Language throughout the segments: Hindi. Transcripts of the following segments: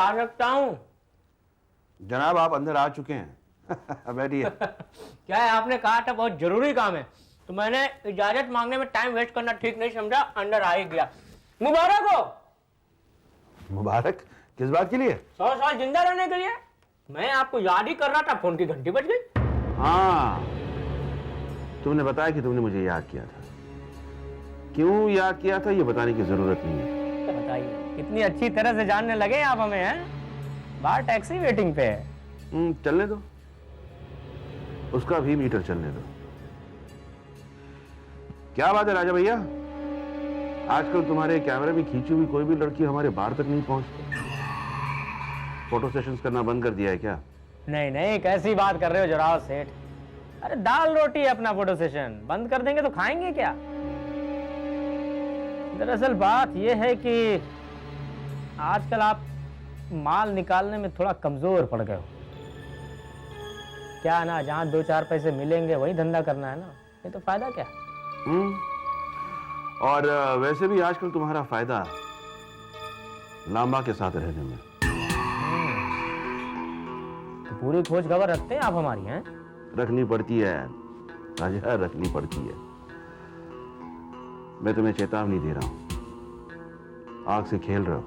आ सकता हूँ? जनाब आप अंदर आ चुके हैं। बैठिए। क्या है, आपने कहा था बहुत जरूरी काम है, तो मैंने इजाजत मांगने में टाइम वेस्ट करना ठीक नहीं समझा, अंदर आ ही गया। मुबारक हो। मुबारक? किस बात के लिए? 100 साल जिंदा रहने के लिए। मैं आपको याद ही कर रहा था, फोन की घंटी बज गई। हाँ, तुमने बताया कि तुमने मुझे याद किया था। क्यों याद किया था ये बताने की जरूरत नहीं है। तो बताइए, कितनी अच्छी तरह से जानने लगे आप हमें, हैं? बाहर टैक्सी वेटिंग पे है। चलने दो, उसका भी मीटर चलने दो। क्या बात है राजा भैया, आजकल तुम्हारे कैमरे में खींची हुई कोई भी लड़की हमारे बार तक नहीं पहुंचती। फोटो सेशंस करना बंद कर दिया है क्या? नहीं नहीं, कैसी बात कर रहे हो जोरावर सेठ। अरे दाल रोटी है अपना, फोटो सेशन बंद कर देंगे तो खाएंगे क्या? दरअसल बात यह है कि आजकल आप माल निकालने में थोड़ा कमजोर पड़ गए हो। क्या ना, जहां 2-4 पैसे मिलेंगे वही धंधा करना है ना, ये तो फायदा क्या। और वैसे भी आजकल तुम्हारा फायदा लांबा के साथ रहने में। तो पूरी खोज खबर रखते हैं आप हमारी, हैं? रखनी पड़ती है राजा, रखनी पड़ती है। मैं तुम्हें चेतावनी दे रहा हूं, आग से खेल रहे हो,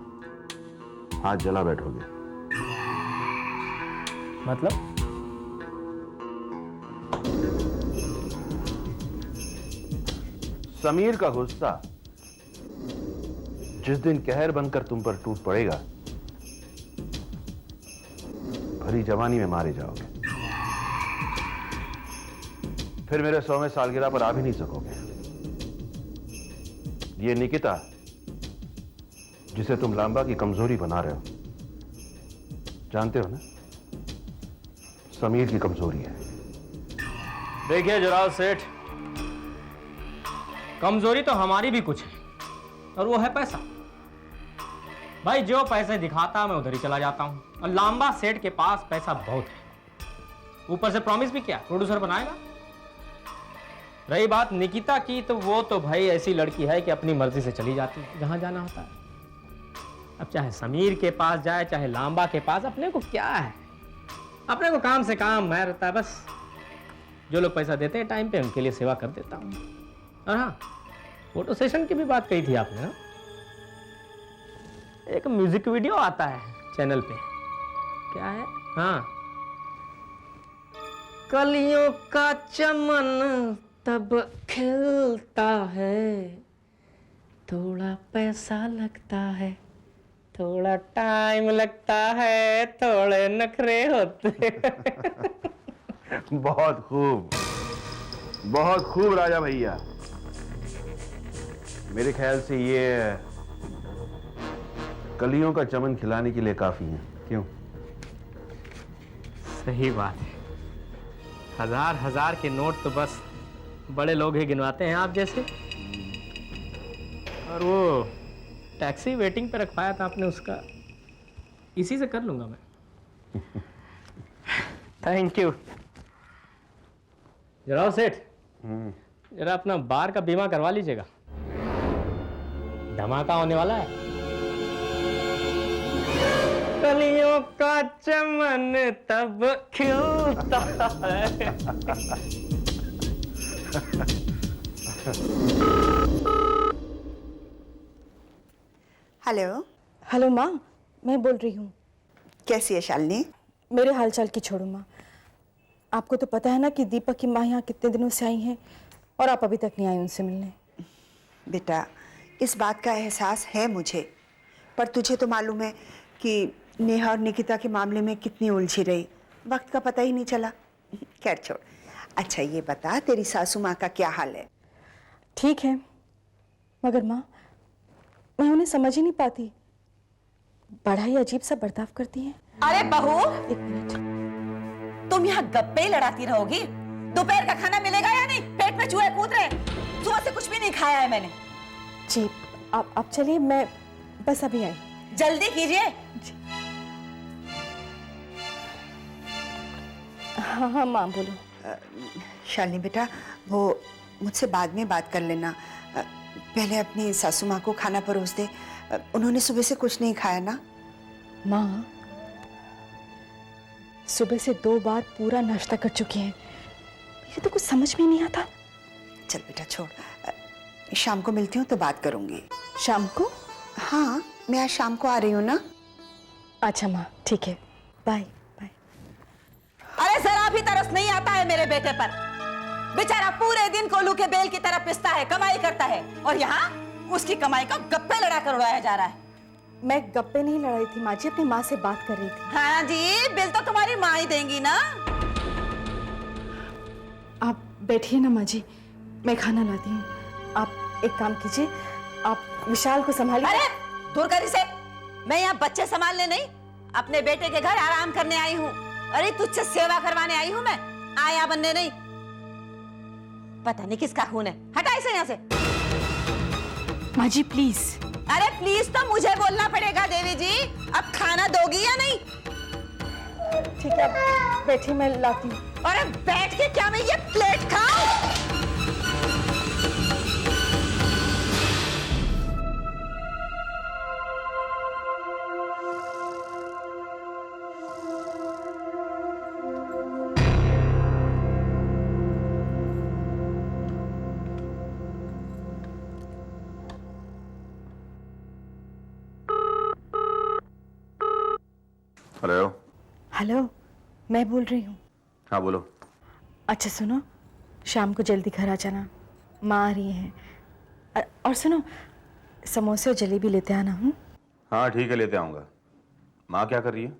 हाथ जला बैठोगे। मतलब? समीर का गुस्सा जिस दिन कहर बनकर तुम पर टूट पड़ेगा, भरी जवानी में मारे जाओगे। फिर मेरे 100वें सालगिरह पर आ भी नहीं सकोगे। ये निकिता जिसे तुम लांबा की कमजोरी बना रहे हो, जानते हो ना, समीर की कमजोरी है। देखिए जोरावर सेठ, कमजोरी तो हमारी भी कुछ है, और वो है पैसा। भाई जो पैसे दिखाता मैं उधर ही चला जाता हूं, और लांबा सेठ के पास पैसा बहुत है। ऊपर से प्रॉमिस भी किया, प्रोड्यूसर बनाएगा। रही बात निकिता की, तो वो तो भाई ऐसी लड़की है कि अपनी मर्जी से चली जाती है जहां जाना होता है। अब चाहे समीर के पास जाए चाहे लांबा के पास, अपने को क्या है, अपने को काम से काम मैं रहता है। बस जो लोग पैसा देते हैं टाइम पे, उनके लिए सेवा कर देता हूं। और हाँ, फोटो सेशन की भी बात कही थी आपने ना, एक म्यूजिक वीडियो आता है चैनल पे, क्या है, हाँ, कलियों का चमन तब खिलता है, थोड़ा पैसा लगता है, थोड़ा टाइम लगता है, थोड़े नखरे होते। बहुत खूब, बहुत खूब राजा भैया। मेरे ख्याल से ये कलियों का चमन खिलाने के लिए काफी है, क्यों? सही बात है। 1000 के नोट तो बस बड़े लोग ही गिनवाते हैं आप जैसे। और वो टैक्सी वेटिंग पे रखवाया था आपने, उसका इसी से कर लूंगा मैं। Thank you. जोरावर सेठ, जरा अपना बार का बीमा करवा लीजिएगा, धमाका होने वाला है। कलियों का चमन तब खिलता है। हेलो। हेलो माँ, मैं बोल रही हूँ। कैसी है शालिनी? मेरे हालचाल की छोड़ो माँ, आपको तो पता है ना कि दीपक की माँ यहाँ कितने दिनों से आई हैं और आप अभी तक नहीं आई उनसे मिलने। बेटा, इस बात का एहसास है मुझे, पर तुझे तो मालूम है कि नेहा और निकिता के मामले में कितनी उलझी रही, वक्त का पता ही नहीं चला। खैर छोड़। अच्छा ये बता, तेरी सासू माँ का क्या हाल है? ठीक है, मगर माँ मैं उन्हें समझ ही नहीं पाती, बड़ा ही अजीब सा बर्ताव करती हैं। अरे बहू, एक मिनट, तुम यहाँ गप्पे ही लड़ाती रहोगी? दोपहर का खाना मिलेगा या नहीं? पेट में चूहे कूद रहे, सुबह से कुछ भी नहीं खाया है मैंने। जी आप चलिए, मैं बस अभी आई। जल्दी कीजिए। हाँ माँ बोलो। शालिनी बेटा, वो मुझसे बाद में बात कर लेना, पहले अपनी सासू माँ को खाना परोस दे, उन्होंने सुबह से कुछ नहीं खाया ना। माँ, सुबह से 2 बार पूरा नाश्ता कर चुके हैं, मुझे तो कुछ समझ में नहीं आता। चल बेटा छोड़, शाम को मिलती हूँ तो बात करूंगी। शाम को? हाँ, मैं आज शाम को आ रही हूँ ना। अच्छा माँ, ठीक है, बाय बाय। अरे जरा भी तरस नहीं आता है मेरे बेटे पर। बेचारा पूरे दिन कोल्हू के बेल की तरह पिसता है, कमाई करता है, और यहाँ उसकी कमाई का गप्पे लड़ाकर उड़ाया जा रहा है। मैं गप्पे नहीं लड़ाई थी माँ जी, अपनी माँ से बात कर रही थी। हाँ जी, बिल तो तुम्हारी माँ ही देंगी ना। आप बैठिए ना माँ जी, मैं खाना लाती हूँ। आप एक काम कीजिए, आप विशाल को संभालिए। अरे दूर कर इसे, मैं यहाँ बच्चे संभालने नहीं, अपने बेटे के घर आराम करने आई हूँ। अरे तुझसे सेवा करवाने आई हूँ मैं, आया बनने नहीं। पता नहीं किसका खून है, हटा इसे यहाँ से। माँ जी प्लीज। अरे प्लीज तो मुझे बोलना पड़ेगा देवी जी। अब खाना दोगी या नहीं? ठीक है, आप बैठिए, मैं लाती हूँ। अरे बैठ के क्या मैं ये प्लेट खाऊं? हेलो। हेलो, मैं बोल रही हूँ। हाँ बोलो। अच्छा सुनो, शाम को जल्दी घर आ जाना, माँ आ रही हैं। और सुनो, समोसे और जलेबी लेते आना। हूँ हाँ ठीक है, लेते आऊँगा। माँ क्या कर रही है?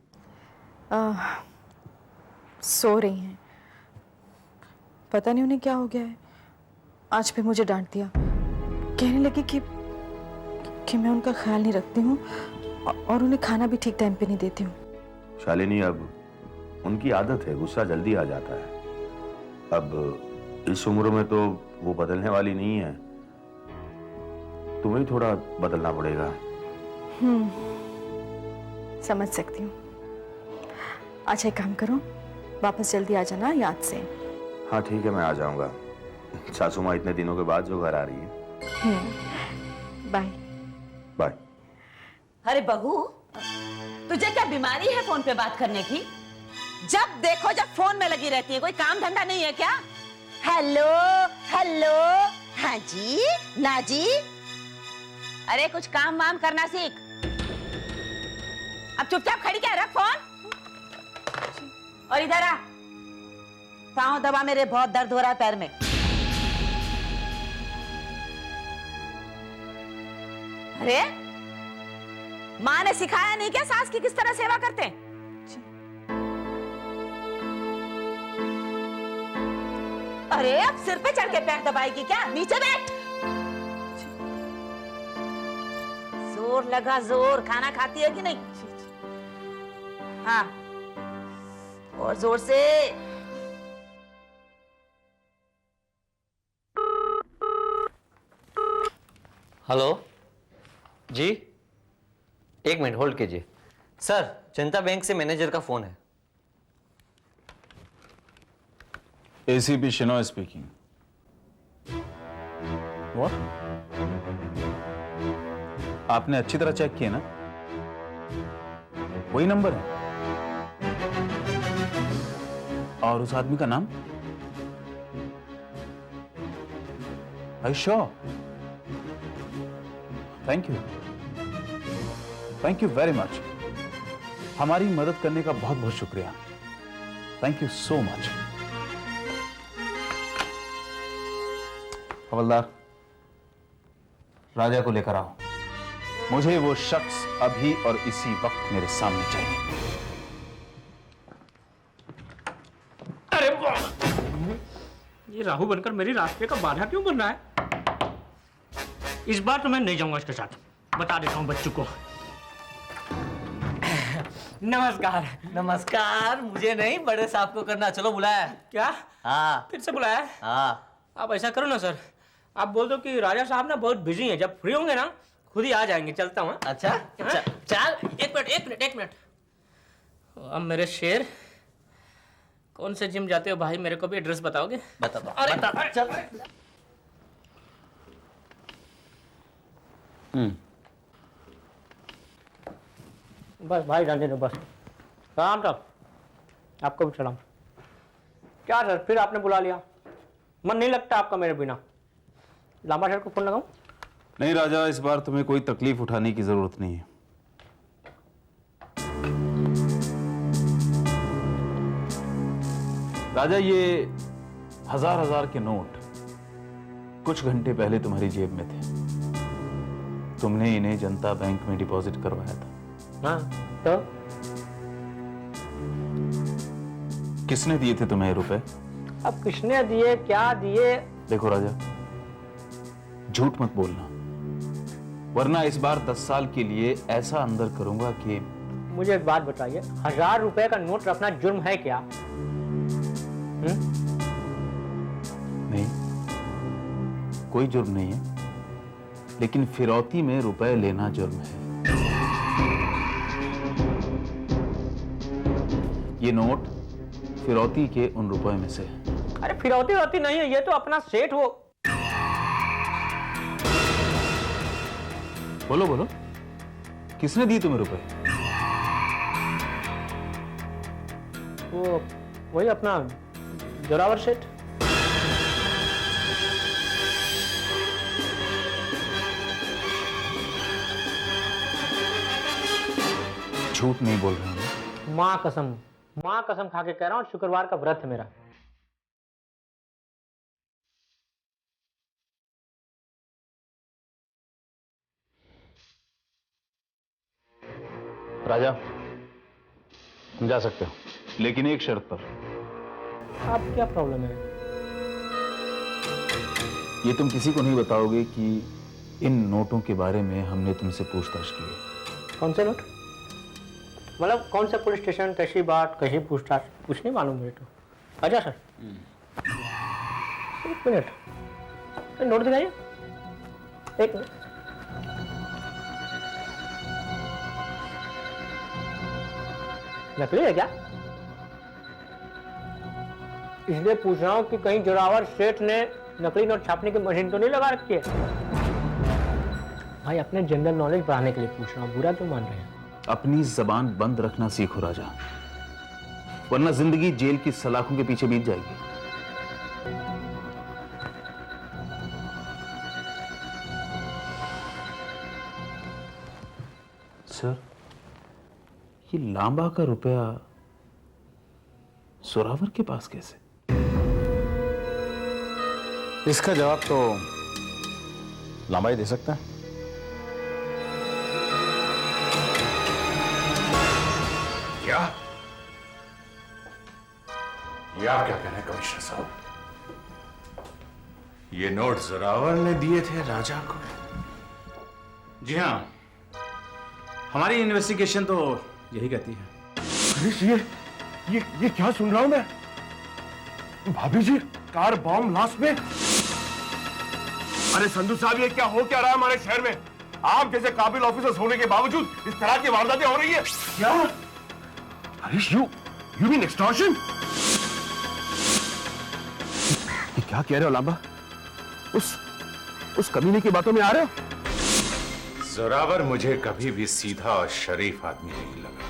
सो रही हैं। पता नहीं उन्हें क्या हो गया है, आज फिर मुझे डांट दिया। कहने लगी कि मैं उनका ख्याल नहीं रखती हूँ और उन्हें खाना भी ठीक टाइम पे नहीं देती हूँ। शालिनी, अब उनकी आदत है, गुस्सा जल्दी आ जाता है। अब इस उम्र में तो वो बदलने वाली नहीं है, तुम्हें थोड़ा बदलना पड़ेगा। समझ सकती हूँ। अच्छा एक काम करो, वापस जल्दी आ जाना याद से। हाँ ठीक है, मैं आ जाऊंगा। सासू माँ इतने दिनों के बाद जो घर आ रही है। Bye bye. अरे बहू, तुझे क्या बीमारी है फोन पे बात करने की? जब देखो जब फोन में लगी रहती है, कोई काम धंधा नहीं है क्या? हेलो हेलो, हाँ जी ना जी। अरे कुछ काम वाम करना सीख। अब चुपचाप खड़ी क्या, रख फोन और इधर आ। पाँव दबा, मेरे बहुत दर्द हो रहा है पैर में। अरे माँ ने सिखाया नहीं क्या सास की किस तरह सेवा करते हैं? अरे अब सिर पे चढ़ के पैर दबाएगी क्या? नीचे बैठ। जोर लगा जोर। खाना खाती है कि नहीं? हाँ, और जोर से। हेलो जी, एक मिनट होल्ड कीजिए। सर, जनता बैंक से मैनेजर का फोन है। ACP Shenoy speaking. What? आपने अच्छी तरह चेक किया ना? वही नंबर है। और उस आदमी का नाम? Are you sure? Thank you. Thank you very much. हमारी मदद करने का बहुत बहुत शुक्रिया। Thank you so much. हवलदार, राजा को लेकर आओ। मुझे वो शख्स अभी और इसी वक्त मेरे सामने चाहिए। अरे वाह! ये राहु बनकर मेरी रास्ते का बाधा क्यों बन रहा है? इस बार तो मैं नहीं जाऊंगा इसके साथ, बता देता हूँ बच्चों को। नमस्कार। नमस्कार, मुझे नहीं बड़े साहब को करना। चलो बुलाया। क्या? हाँ फिर से बुलाया? हाँ। आप ऐसा करो ना सर, आप बोल दो कि राजा साहब ना बहुत बिजी हैं, जब फ्री होंगे ना खुद ही आ जाएंगे। चलता हूँ। अच्छा चल। एक मिनट। अब मेरे शेर, कौन से जिम जाते हो भाई? मेरे को भी एड्रेस बताओगे? बता चल। बस भाई जाने दो बस। सलाम साहब, आपको भी सलाम। क्या सर फिर आपने बुला लिया? मन नहीं लगता आपका मेरे बिना? लांबा सर को फोन लगाऊं? नहीं राजा, इस बार तुम्हें कोई तकलीफ उठाने की जरूरत नहीं है। राजा, ये हजार के नोट कुछ घंटे पहले तुम्हारी जेब में थे। तुमने इन्हें जनता बैंक में डिपॉजिट करवाया था। हाँ तो किसने दिए थे तुम्हें ये रुपए? अब किसने दिए, क्या दिए? देखो राजा, झूठ मत बोलना, वरना इस बार 10 साल के लिए ऐसा अंदर करूंगा कि। मुझे एक बात बताइए, 1000 रुपए का नोट रखना जुर्म है क्या? नहीं, कोई जुर्म नहीं है, लेकिन फिरौती में रुपए लेना जुर्म है। ये नोट फिरौती के उन रुपए में से है। अरे फिरौती वरौती नहीं है, ये तो अपना सेठ वो। बोलो बोलो, किसने दी तुम्हें रुपए? वो वही अपना जोरावर सेठ। झूठ नहीं बोल रहे हो? माँ कसम खा के कह रहा हूँ, शुक्रवार का व्रत है मेरा। राजा, तुम जा सकते हो, लेकिन एक शर्त पर। आप क्या प्रॉब्लम है? ये तुम किसी को नहीं बताओगे कि इन नोटों के बारे में हमने तुमसे पूछताछ की है। कौन से नोट? मतलब कौन से पुलिस स्टेशन, कैसी बात, कैसी पूछताछ, कुछ नहीं मालूम मुझे तो। अच्छा सर, एक मिनट, नोट दिखाइए। एक मिनट, नकली है क्या? इसलिए पूछ रहा हूं कि कहीं जोरावर सेठ ने नकली नोट छापने की मशीन तो नहीं लगा रखी है? भाई अपने जनरल नॉलेज बढ़ाने के लिए पूछ रहा हूं, बुरा क्यों मान रहे हैं? अपनी जबान बंद रखना सीखो राजा, वरना जिंदगी जेल की सलाखों के पीछे बीत जाएगी। सर, ये लांबा का रुपया जोरावर के पास कैसे? इसका जवाब तो लांबा ही दे सकता है। क्या? ये आप क्या कह रहे हैं कमिश्नर साहब? ये नोट जोरावर ने दिए थे राजा को? जी हाँ, हमारी इन्वेस्टिगेशन तो यही कहती है। अरे ये क्या सुन रहा हूं मैं? भाभी जी, कार बॉम्ब लाश में? अरे संधू साहब, ये क्या हो क्या रहा है हमारे शहर में? आप जैसे काबिल ऑफिसर्स होने के बावजूद इस तरह की वारदातें हो रही है क्या? Harish, you mean extortion? ये क्या कह रहे हो लांबा? उस कमीने की बातों में आ रहे हो? जोरावर मुझे कभी भी सीधा और शरीफ आदमी नहीं लगा,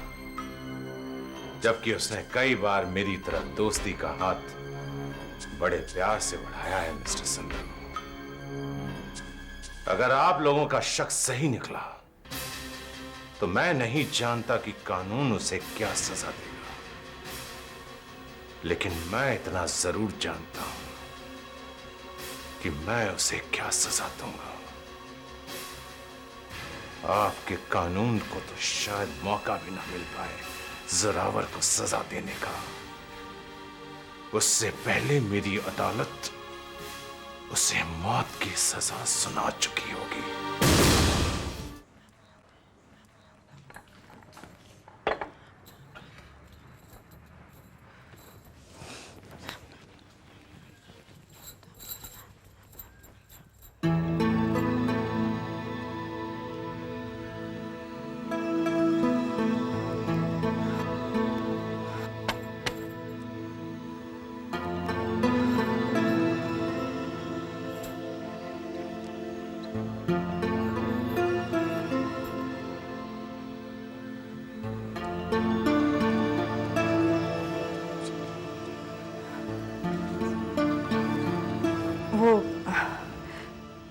जबकि उसने कई बार मेरी तरफ दोस्ती का हाथ बड़े प्यार से बढ़ाया है। मिस्टर संधू, अगर आप लोगों का शक सही निकला तो मैं नहीं जानता कि कानून उसे क्या सजा देगा, लेकिन मैं इतना जरूर जानता हूं कि मैं उसे क्या सजा दूंगा। आपके कानून को तो शायद मौका भी ना मिल पाए जोरावर को सजा देने का। उससे पहले मेरी अदालत उसे मौत की सजा सुना चुकी होगी।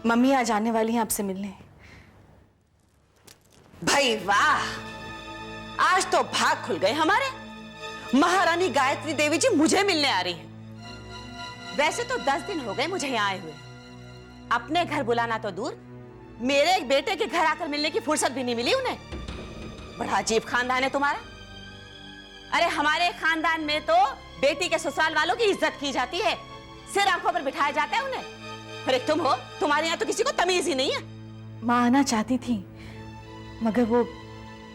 मम्मी आज आने वाली हैं आपसे मिलने। भाई वाह, आज तो भाग खुल गए हमारे। महारानी गायत्री देवी जी मुझे मिलने आ रही हैं। वैसे तो 10 दिन हो गए मुझे यहाँ आए हुए, अपने घर बुलाना तो दूर, मेरे एक बेटे के घर आकर मिलने की फुर्सत भी नहीं मिली उन्हें। बड़ा अजीब खानदान है तुम्हारा। अरे हमारे खानदान में तो बेटी के ससुराल वालों की इज्जत की जाती है, सिर आंखों पर बिठाया जाता है उन्हें। अरे तुम हो, तुम्हारे यहाँ तो किसी को तमीज ही नहीं है। माँ आना चाहती थी, मगर वो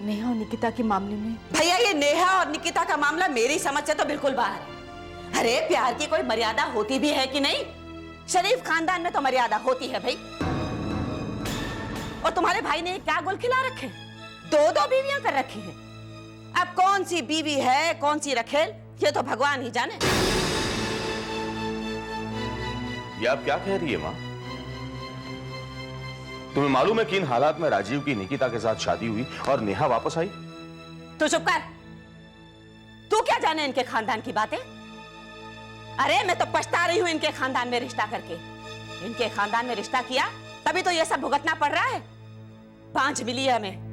नेहा और निकिता के मामले में। भैया ये नेहा और निकिता का मामला मेरी समझ से तो बिल्कुल बाहर है। अरे प्यार की कोई मर्यादा होती भी है कि नहीं? शरीफ खानदान में तो मर्यादा होती है भाई। और तुम्हारे भाई ने क्या गुल खिला रखे, 2-2 बीवियां कर रखी हैं। अब कौन सी बीवी है कौन सी रखेल, ये तो भगवान ही जाने। ये आप क्या कह रही है माँ? तुम्हें मालूम है कि इन हालात में राजीव की निकिता के साथ शादी हुई और नेहा वापस आई? तू चुप कर, तू क्या जाने इनके खानदान की बातें। अरे मैं तो पछता रही हूं इनके खानदान में रिश्ता करके। इनके खानदान में रिश्ता किया तभी तो ये सब भुगतना पड़ रहा है। 5 मिली हमें।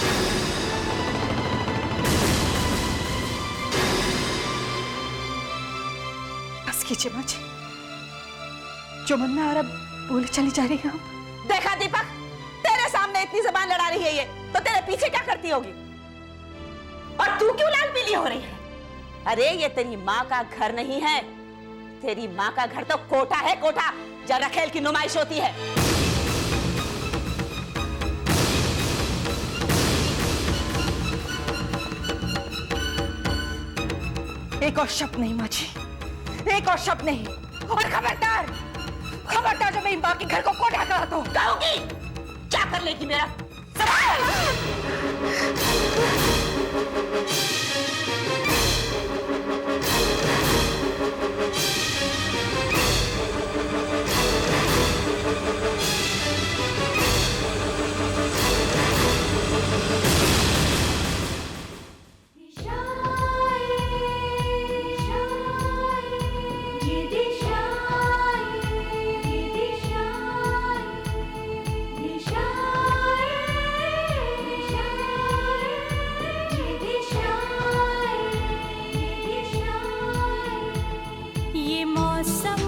बस कीजिए माँ जी, जो मन में आ रहा बोले चली जा रही है आप। देखा दीपक, तेरे सामने इतनी जबान लड़ा रही है ये, तो तेरे पीछे क्या करती होगी? और तू क्यों लाल पीली हो रही है? अरे ये तेरी माँ का घर नहीं है, तेरी माँ का घर तो कोठा है, कोठा जहाँ रखेल की नुमाइश होती है। एक और शब्द नहीं माँ जी, एक और शब्द नहीं। और खबरदार, खबरदार जब मेरी माँ के घर को कोठा कहा तो कहोगी क्या कर लेगी मेरा सवाल? ये मौसम